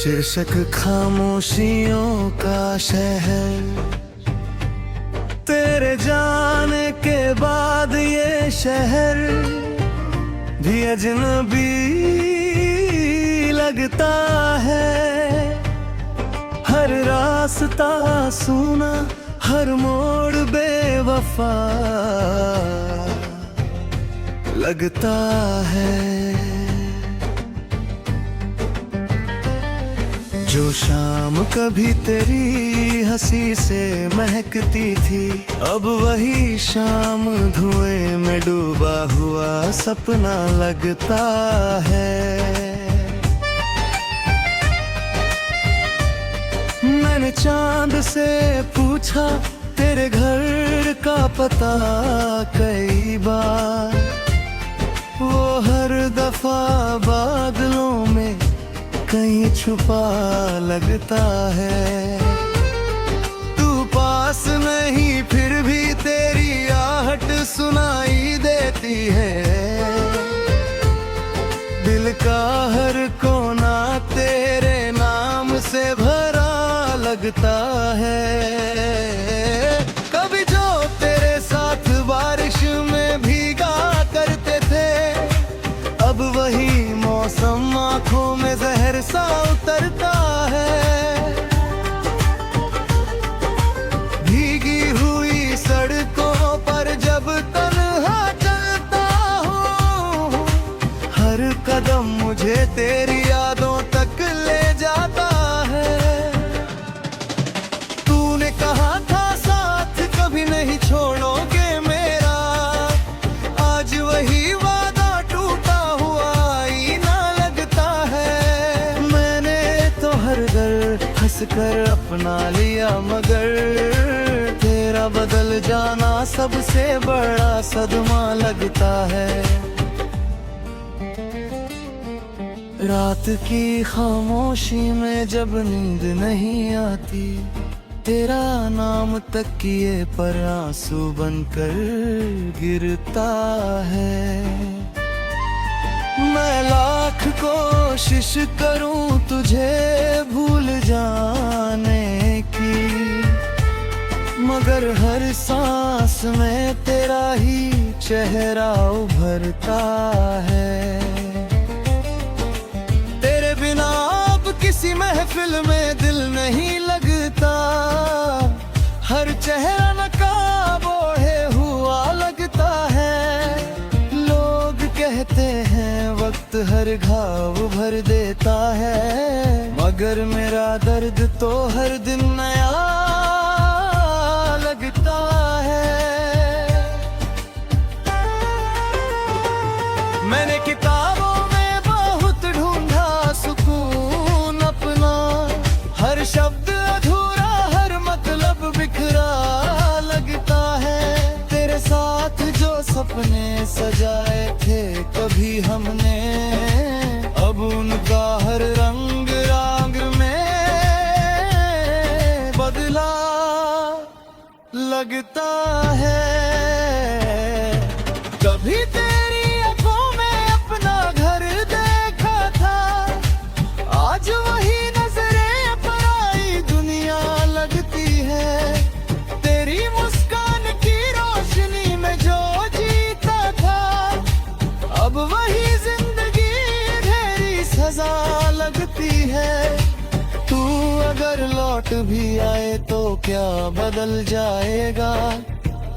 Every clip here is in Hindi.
शीर्षक खामोशियों का शहर। तेरे जाने के बाद ये शहर भी अजनबी लगता है। हर रास्ता सूना, हर मोड़ बेवफा लगता है। जो शाम कभी तेरी हंसी से महकती थी, अब वही शाम धुएं में डूबा हुआ सपना लगता है। मैंने चांद से पूछा तेरे घर का पता कई बार, वो हर दफा बादलों में कहीं छुपा लगता है। तू पास नहीं फिर भी तेरी आहट सुनाई देती है। दिल का हर कोना तेरे नाम से भरा लगता है। कभी जो तेरे साथ बारिश में भीगा करते थे, अब वही मौसम आंखों में जहर सा उतरता है। भीगी हुई सड़कों पर जब तन्हा चलता हूँ, हर कदम मुझे तेरी यादों तक ले जाता है। तूने कहा था साथ कभी नहीं छोड़ोगे मेरा, आज वही वादा टूटा हुआ आईना लगता है। मैंने तो हर दर हंस कर अपना लिया, मगर तेरा बदल जाना सबसे बड़ा सदमा लगता है। रात की खामोशी में जब नींद नहीं आती, तेरा नाम तकिए पर आंसू बनकर गिरता है। मैं लाख कोशिश करूं तुझे भूल जाने की, मगर हर सांस में तेरा ही चेहरा उभरता है। तेरे बिना अब किसी महफिल में दिल नहीं लगता, हर चेहरा नकाब ओढ़े हुआ लगता है। लोग कहते हैं वक्त हर घाव भर देता है, मगर मेरा दर्द तो हर दिन नया लगता है। मैंने किताबों में बहुत ढूंढा सुकून अपना, हर शब्द अधूरा, हर मतलब बिखरा लगता है। तेरे साथ जो सपने सजाए थे कभी हमने, अब उनका हर रंग राग में बदला लगता है। कभी तेरी आंखों में अपना घर देखा था, आज वही नजरें पराई दुनिया लगती है। तेरी मुस्कान की रोशनी में जो जीता था, अब वही जिंदगी ढेरी सजा लगती है। तू अगर लौट भी आए तो क्या बदल जाएगा,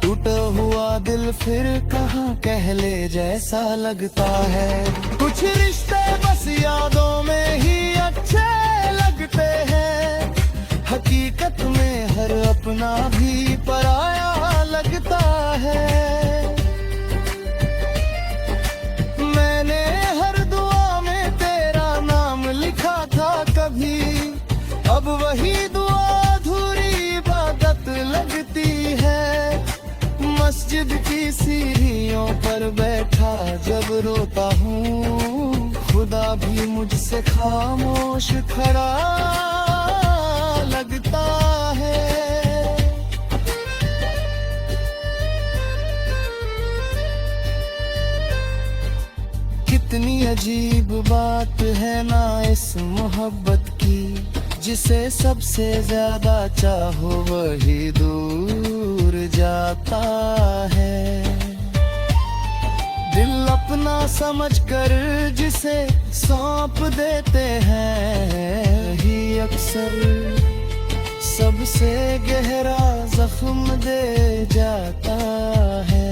टूटा हुआ दिल फिर कहाँ कह ले जैसा लगता है। कुछ रिश्ते बस यादों में ही अच्छे लगते हैं, हकीकत में हर अपना भी पराया लगता है। मैंने हर दुआ में तेरा नाम लिखा था कभी, अब वही दुआ अधूरी इबादत लगती है। मस्जिद की सीढ़ियों पर बैठा जब रोता हूँ, खुदा भी मुझसे खामोश खड़ा लगता है। कितनी अजीब बात है ना इस मोहब्बत की, नहीं, जिसे सबसे ज्यादा चाहो वही दूर जाता है। दिल अपना समझकर जिसे सौंप देते हैं ही अक्सर सबसे गहरा जख्म दे जाता है।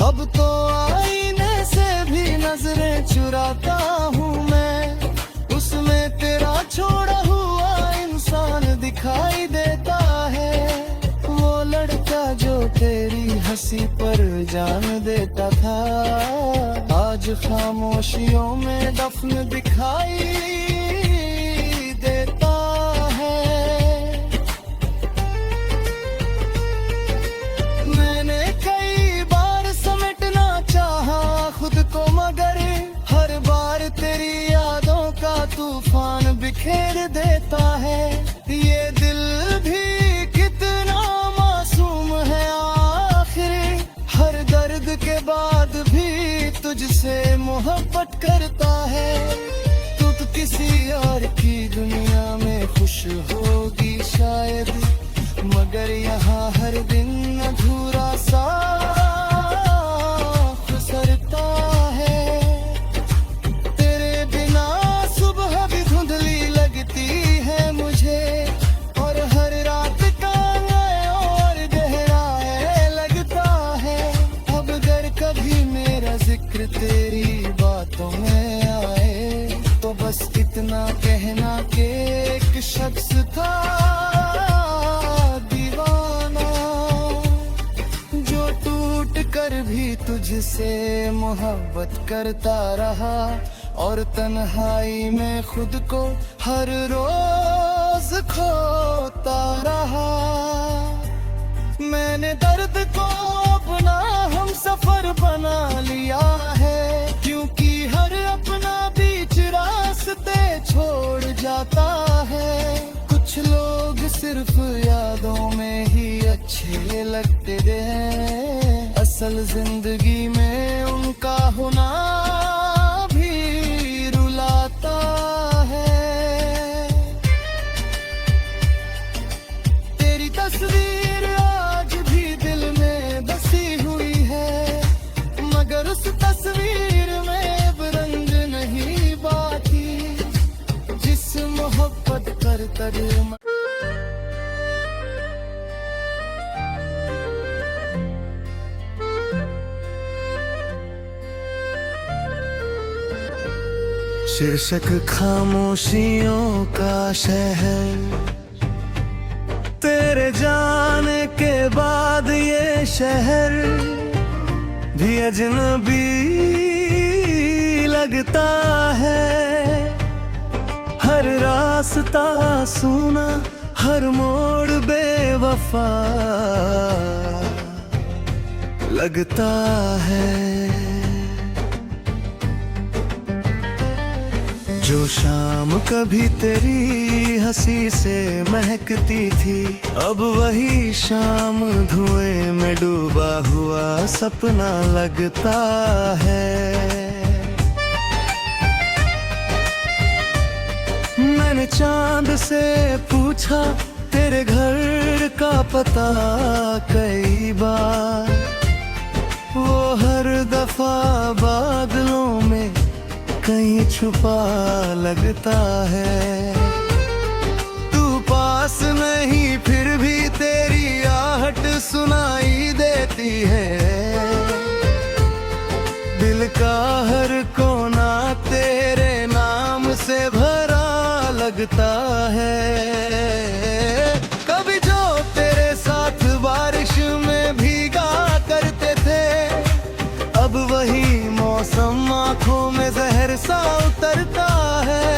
अब तो आईने से भी नजरें चुराता हूँ मैं, उसमें तेरा छोड़ा हुआ इंसान दिखाई देता है। वो लड़का जो तेरी हंसी पर जान देता था, आज खामोशियों में दफन दिखाई देता है। मैंने कई बार समेटना चाहा खुद को, मगर हर बार तेरी यादों का तूफान बिखेर देता है। ये दिल भी कितना मासूम है आखिर, हर दर्द के बाद भी तुझसे मोहब्बत करता है। तू तो किसी और की दुनिया में खुश होगी शायद, मगर यहाँ हर दिन अधूरा सा गुजरता है। तेरे बिना सुबह भी धुंधली लगती है मुझे, और हर रात का और गहरा लगता है। अब अगर कभी मेरा जिक्र तेरी बातों में आए, तो बस इतना कहना कि एक शख्स था दीवाना, जो टूट कर भी तुझसे मोहब्बत करता रहा, और तन्हाई में खुद को हर रोज खोता रहा। मैंने दर्द को अपना हम सफर बना लिया है, क्योंकि हर अपना बीच रास्ते छोड़ जाता है। कुछ लोग सिर्फ यादों में ही अच्छे लगते हैं, असल जिंदगी में उनका होना भी रुलाता है। तेरी तस्वीर आज भी दिल में बसी हुई है, मगर उस तस्वीर में अब रंग नहीं बाकी, जिस मोहब्बत कर तर्जुमा। शीर्षक खामोशियों का शहर, तेरे जाने के बाद ये शहर भी अजनबी लगता है। हर रास्ता सुना, हर मोड़ बेवफा लगता है। जो शाम कभी तेरी हंसी से महकती थी, अब वही शाम धुएं में डूबा हुआ सपना लगता है। मैंने चांद से पूछा तेरे घर का पता कई बार, वो हर दफा बादलों में कहीं छुपा लगता है। तू पास नहीं फिर भी तेरी आहट सुनाई देती है। दिल का हर कोना तेरे नाम से भरा लगता है। कभी जो तेरे साथ बारिश में भीगा करते थे, अब वही मौसम आंखों में जहर सा उतरता है।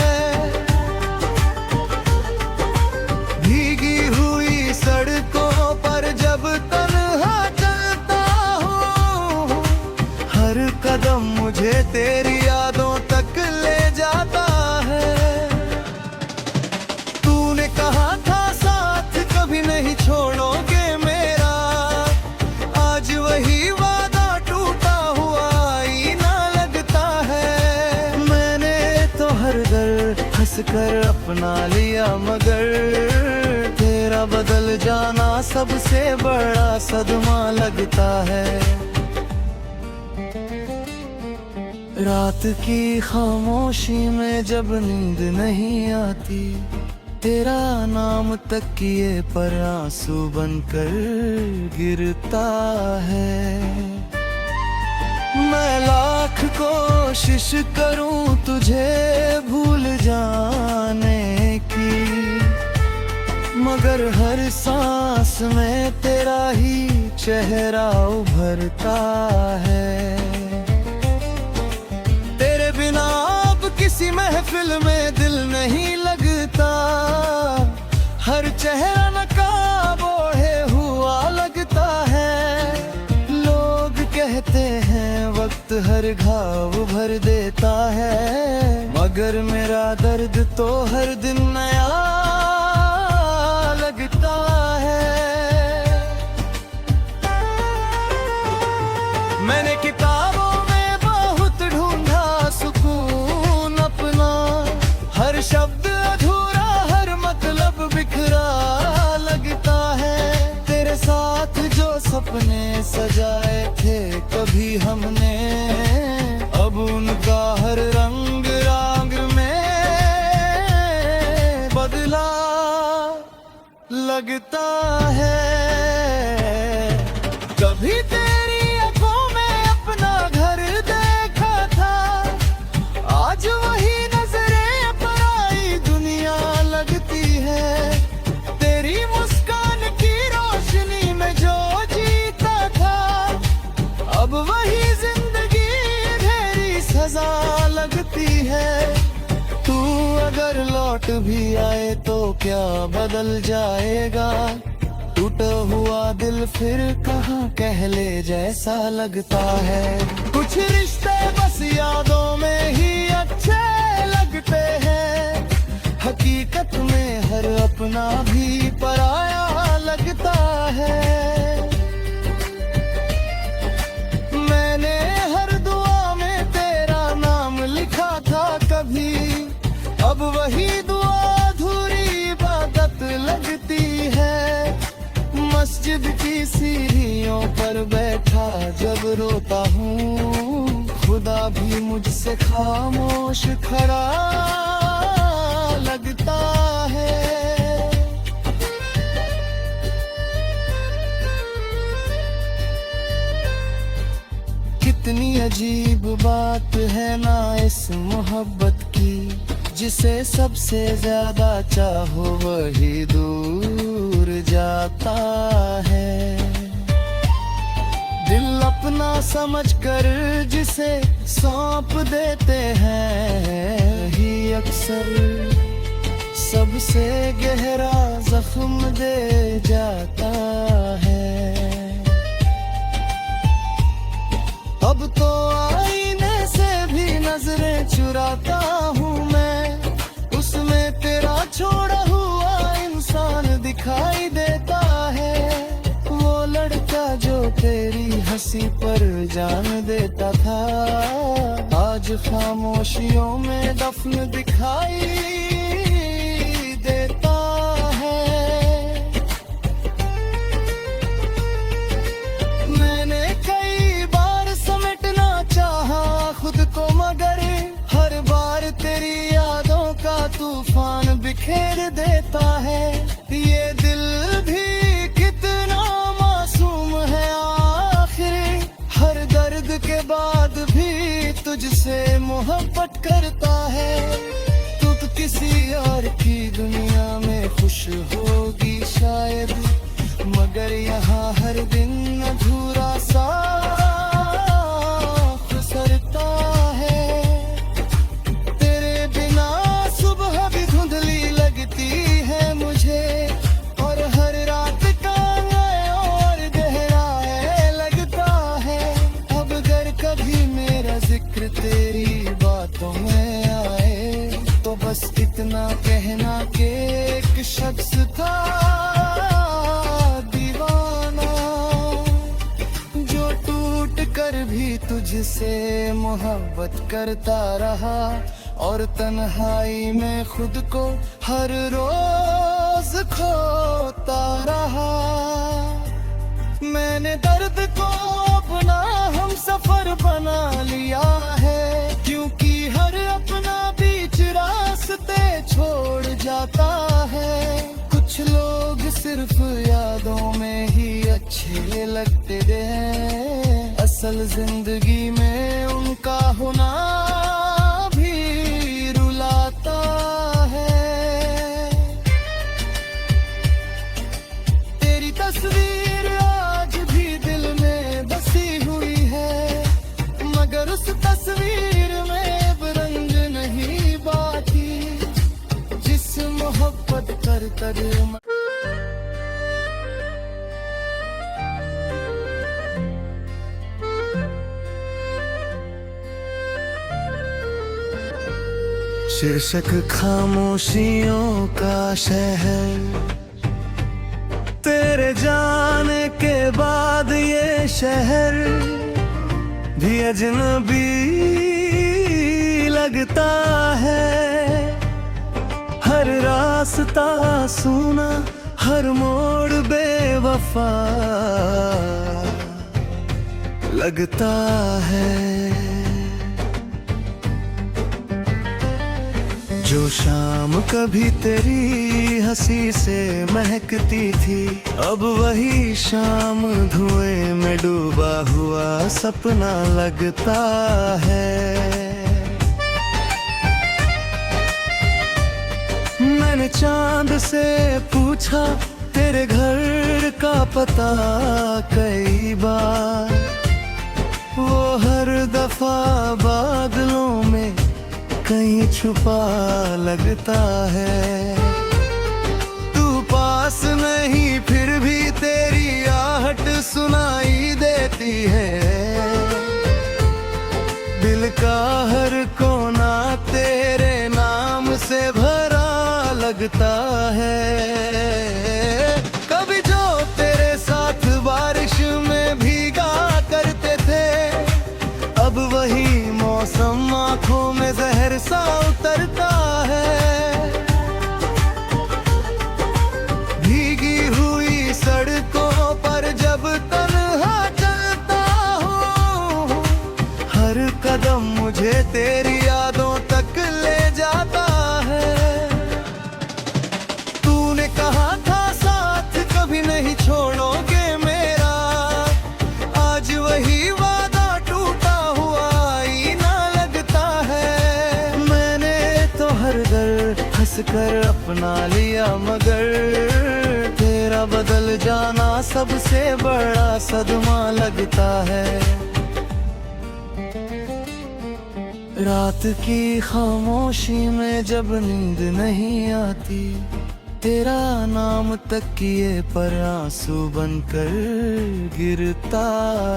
बना लिया, मगर तेरा बदल जाना सबसे बड़ा सदमा लगता है। रात की खामोशी में जब नींद नहीं आती, तेरा नाम तकिए पर आंसू बनकर गिरता है। मैं लाख कोशिश करूं तुझे भूल जाने की, मगर हर सांस में तेरा ही चेहरा उभरता है। तेरे बिना अब किसी महफिल में दिल नहीं लगता, हर चेहरा नकाब ओढ़े हुआ लगता है। लोग कहते हैं वक्त हर घाव भर देता है, मगर मेरा दर्द तो हर दिन नया लगता है। मैंने किताबों में बहुत ढूंढा सुकून अपना, हर शब्द अधूरा, हर मतलब बिखरा लगता है। तेरे साथ जो सपने सजाए थे कभी हमने, अब उनका हर रंग राग में बदला लगता है। कभी तेरी आंखों में अपना घर देखा था, आज वही नजरें पराई दुनिया लगती है। तेरी मुस्कान की रोशनी में जो जीता था, अब वही जिंदगी ढेरी सजा लगती है। तू अगर लौट भी आए तो क्या बदल जाएगा, टूटा हुआ दिल फिर कहाँ कह ले जैसा लगता है। कुछ रिश्ते बस यादों में ही अच्छे लगते हैं, हकीकत में हर अपना भी पराया लगता है। मैंने हर दुआ में तेरा नाम लिखा था कभी, अब वही दुआ अधूरी इबादत लगती है। मस्जिद की सीढ़ियों पर बैठा जब रोता हूँ, खुदा भी मुझसे खामोश खड़ा लगता है। कितनी अजीब बात है ना इस मोहब्बत की, जिसे सबसे ज्यादा चाहो वही दूर जाता है। दिल अपना समझकर जिसे सौंप देते हैं ही अक्सर सबसे गहरा जख्म दे जाता है। अब तो आईने से भी नजरें चुराता हूँ मैं, उसमें तेरा छोड़ा हुआ इंसान दिखाई देता है। वो लड़का जो तेरी हंसी पर जान देता था, आज खामोशियों में दफन दिखाई देता है। मैंने कई बार समेटना चाहा खुद को, मगर हर बार तेरी यादों का तूफान बिखेर देता है। ये दिल भी कितना मासूम है आखिर, हर दर्द के बाद भी तुझसे मोहब्बत करता है। तू तो किसी और की दुनिया में खुश होगी शायद, मगर यहाँ हर दिन अधूरा सा गुजरता है। तेरे बिना सुबह भी धुंधली लगती है मुझे, और हर रात का और गहरा लगता है। अब अगर कभी मेरा जिक्र तेरी बातों में आए, तो बस इतना कहना कि एक शख्स था कर भी तुझसे मोहब्बत करता रहा, और तन्हाई में खुद को हर रोज खोता रहा। मैंने दर्द को अपना हम सफर बना लिया है, क्योंकि हर अपना बीच रास्ते छोड़ जाता है। कुछ लोग सिर्फ यादों में ही अच्छे लगते हैं, असल जिंदगी में उनका होना भी रुलाता है। तेरी तस्वीर आज भी दिल में बसी हुई है, मगर उस तस्वीर में अब रंग नहीं बाकी, जिस मोहब्बत कर कर शीर्षक खामोशियों का शहर। तेरे जाने के बाद ये शहर भी अजनबी लगता है। हर रास्ता सुना, हर मोड़ बेवफा लगता है। जो शाम कभी तेरी हंसी से महकती थी, अब वही शाम धुएं में डूबा हुआ सपना लगता है। मैंने चांद से पूछा तेरे घर का पता कई बार, वो हर दफा बादलों में कहीं छुपा लगता है। तू पास नहीं फिर भी तेरी आहट सुनाई देती है। दिल का हर कोना तेरे नाम से भरा लगता है। कभी जो तेरे साथ बारिश में भीगा करते थे, अब वही मौसम आंखों में जहर सा उतरता है। भीगी हुई सड़कों पर जब तन्हा चलता हूँ, हर कदम मुझे तेरी यादों तक ले जाता है। तूने कहा था साथ कभी नहीं छोड़ोगे मेरा, आज वही हंस कर अपना लिया, मगर तेरा बदल जाना सबसे बड़ा सदमा लगता है। रात की खामोशी में जब नींद नहीं आती, तेरा नाम तकिए पर आंसू बनकर गिरता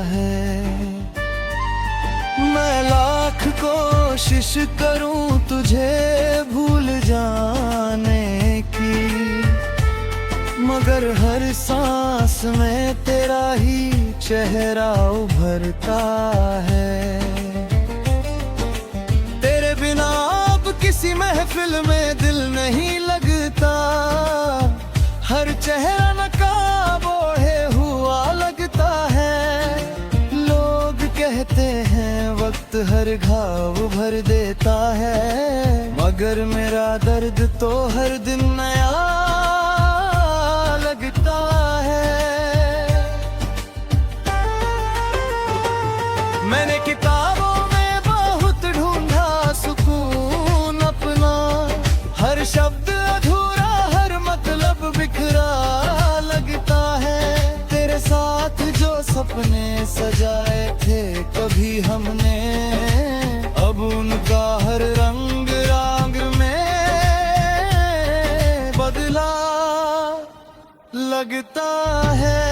है। मैं लाख कोशिश करूं तुझे भूल जाने की, मगर हर सांस में तेरा ही चेहरा उभरता है। तेरे बिना अब किसी महफिल में दिल नहीं लगता, हर चेहरा नकाब ओढ़े हुआ लगता है। कहते हैं वक्त हर घाव भर देता है, मगर मेरा दर्द तो हर दिन नया लगता है। मैंने किताबों में बहुत ढूंढा सुकून अपना, हर शब्द अधूरा हर मतलब बिखरा लगता है। तेरे साथ जो सपने सजाए थे कभी हमने, अब उनका हर रंग राग में बदला लगता है।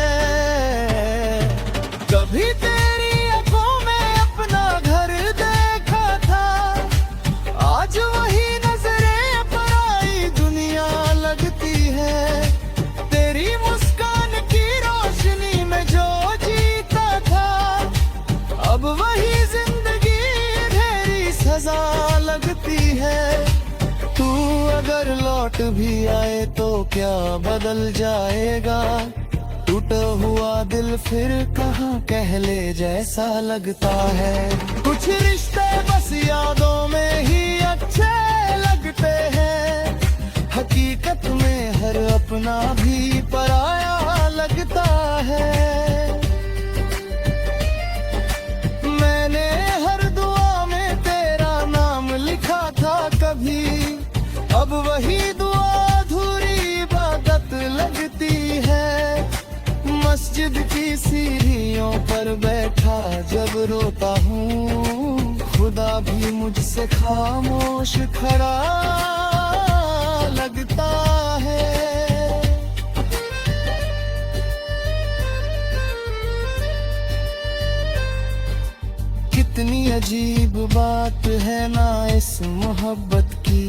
कभी तेरी आंखों में अपना घर देखा था, आज वही नजरें पराई दुनिया लगती है। तेरी मुस्कान की रोशनी में जो जीता था, अब वही जिंदगी ढेरी सजा लगती है। लौट भी आए तो क्या बदल जाएगा। टूटा हुआ दिल फिर कहाँ कह ले जैसा लगता है। कुछ रिश्ते बस यादों में ही अच्छे लगते हैं, हकीकत में हर अपना भी पराया लगता है। मैंने हर दुआ में तेरा नाम लिखा था कभी, अब वही दुआ अधूरी इबादत लगती है। मस्जिद की सीढ़ियों पर बैठा जब रोता हूँ, खुदा भी मुझसे खामोश खड़ा लगता है। कितनी अजीब बात है ना इस मोहब्बत की,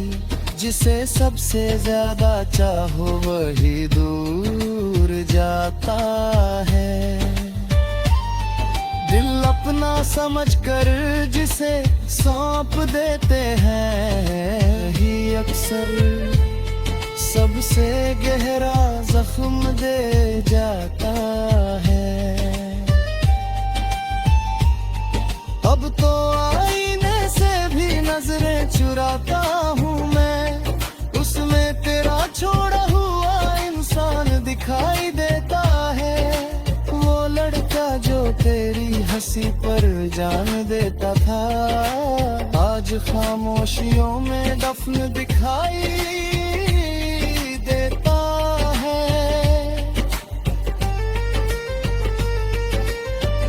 जिसे सबसे ज्यादा चाहो वही दूर जाता है। दिल अपना समझकर जिसे सौंप देते हैं ही अक्सर सबसे गहरा जख्म दे जाता है। अब तो आईने से भी नजरें चुराता हूँ मैं, उसमें तेरा छोड़ा हुआ इंसान दिखाई देता है। वो लड़का जो तेरी हंसी पर जान देता था, आज खामोशियों में दफन दिखाई देता है।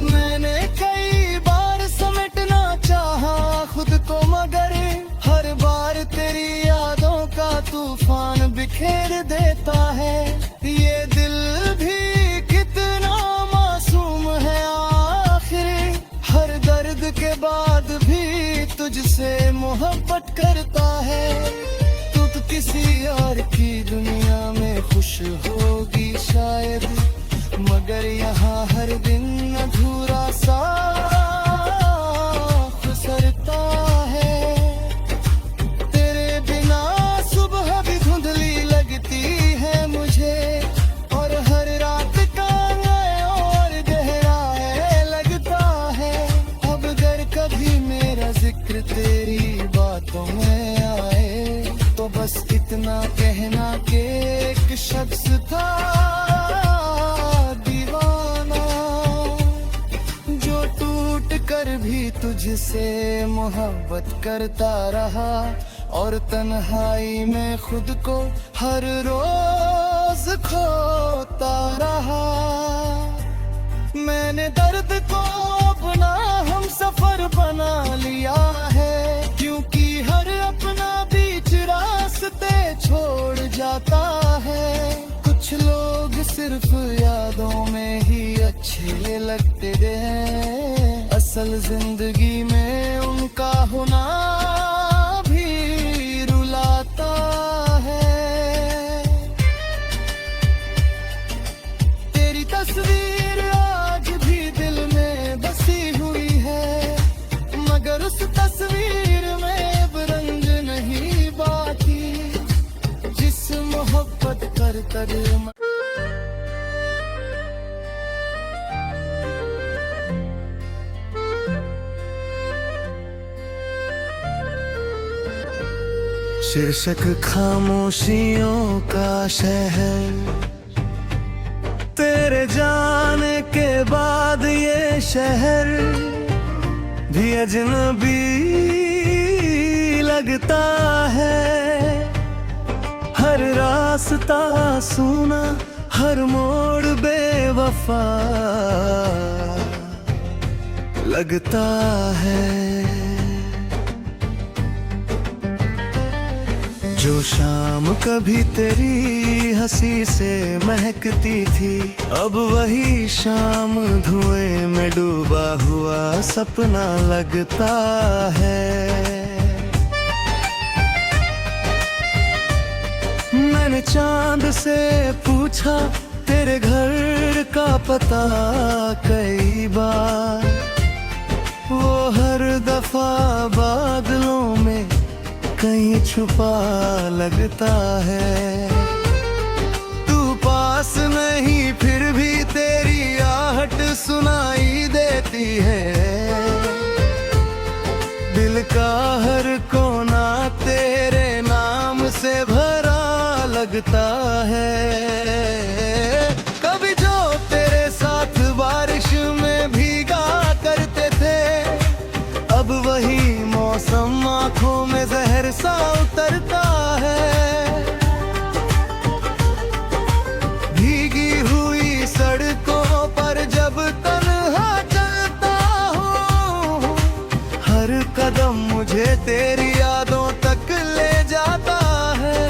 मैंने कई बार समेटना चाहा खुद को, मगर हर बार तेरी यादों का तूफान बिखेर देता है। ये दिल भी कितना मासूम है आखिर, हर दर्द के बाद भी तुझसे मोहब्बत करता है। तू तो किसी और की दुनिया में खुश होगी शायद, मगर यहाँ हर दिन अधूरा सा गुजरता है। तेरे बिना सुबह भी धुंधली लगती है मुझे, और हर रात का और गहरा है लगता है। अब अगर कभी मेरा जिक्र तेरी बातों में आए, तो बस इतना कहना कि एक शख्स था कर भी तुझसे मोहब्बत करता रहा, और तन्हाई में खुद को हर रोज खोता रहा। मैंने दर्द को अपना हम सफर बना लिया है, क्योंकि हर अपना बीच रास्ते छोड़ जाता है। कुछ लोग सिर्फ यादों में ही अच्छे लगते हैं, असल जिंदगी में उनका होना भी रुलाता है। तेरी तस्वीर आज भी दिल में बसी हुई है, मगर उस तस्वीर में अब रंग नहीं बाकी, जिस मोहब्बत कर कर शीर्षक खामोशियों का शहर। तेरे जाने के बाद ये शहर भी अजनबी लगता है। हर रास्ता सुना, हर मोड़ बेवफा लगता है। जो शाम कभी तेरी हंसी से महकती थी, अब वही शाम धुएं में डूबा हुआ सपना लगता है। मैंने चांद से पूछा तेरे घर का पता कई बार, वो हर दफा बादलों में कहीं छुपा लगता है। तू पास नहीं फिर भी तेरी आहट सुनाई देती है। दिल का हर कोना तेरे नाम से भरा लगता है। कभी जो तेरे साथ बारिश में भीगा करते थे, अब वही मौसम आंखों में जहर सा उतरता है। भीगी हुई सड़कों पर जब तन्हा चलता हूँ, हर कदम मुझे तेरी यादों तक ले जाता है।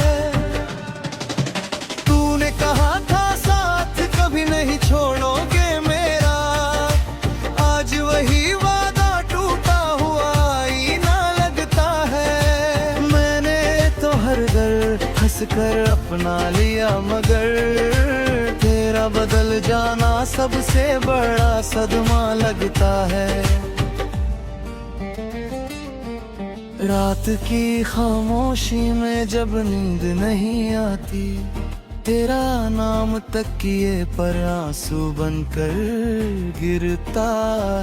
तूने कहा था साथ कभी नहीं छोड़ोगे मेरा, आज वही वादा टूटा हुआ आईना लगता है। मैंने तो हर दर्द हंस कर अपना लिया, मगर तेरा बदल जाना सबसे बड़ा सदमा लगता है। रात की खामोशी में जब नींद नहीं आती, तेरा नाम तकिए पर आंसू बनकर गिरता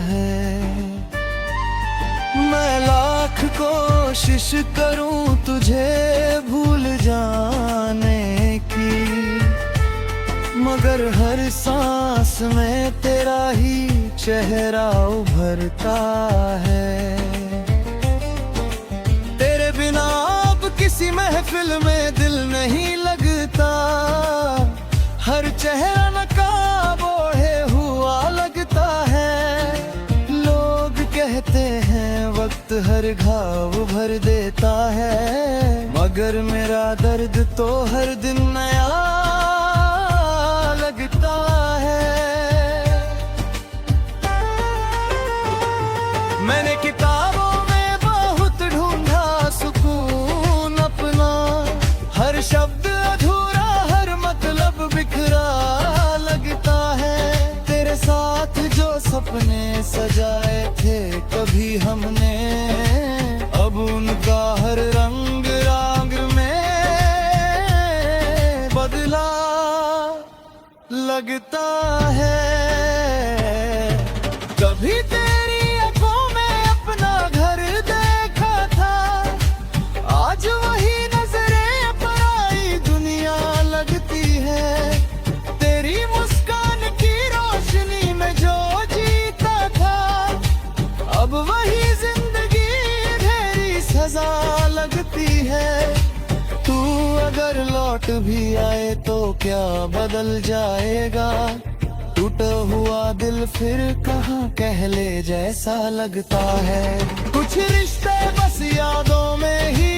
है। मैं लाख कोशिश करूं तुझे भूल जाने की, मगर हर सांस में तेरा ही चेहरा उभरता है। तेरे बिना अब किसी महफिल में दिल नहीं लगता, हर चेहरा नकाब ओढ़े हुआ लगता है। लोग कहते हैं वक्त हर घाव भर देता है, मगर मेरा दर्द तो हर दिन नया लगता है। मैंने किताबों में बहुत ढूंढा सुकून अपना, हर शब्द अधूरा हर मतलब बिखरा लगता है। तेरे साथ जो सपने सजाए थे कभी हमने, अब उनका हर रंग राग में बदला लगता है। कभी तेरी आंखों में अपना घर देखा था, आज वही नजरें पराई दुनिया लगती है। तेरी मुस्कान की रोशनी में जो जीता था, अब वही जिंदगी ढेरी सजा लगती है। तू अगर लौट भी आए तो क्या बदल जाएगा, टूटा हुआ दिल फिर कहाँ कहले जैसा लगता है। कुछ रिश्ते बस यादों में ही